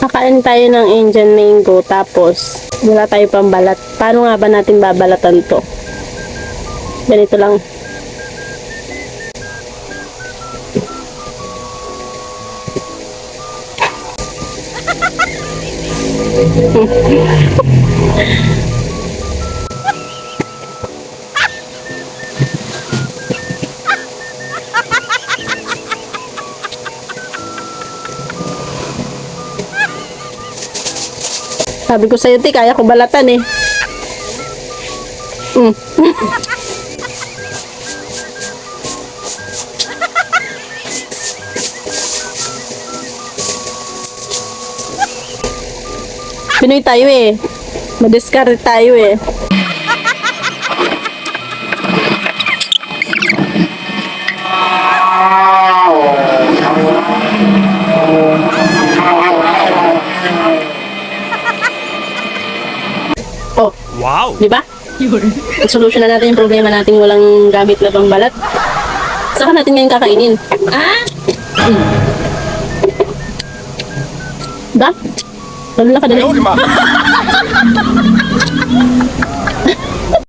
Kakain tayo ng Indian mango tapos wala tayo pang balat. Paano nga ba natin babalatan to? Ganito lang. Sabi ko sa'yo, kaya ko balatan eh. Pinoy tayo eh. Madiskarte tayo eh. Oh, Wow! di ba? Solution na natin yung problema nating walang gamit na pang balat. Saka natin ngayon kakainin. Ba? Lalo na kadali.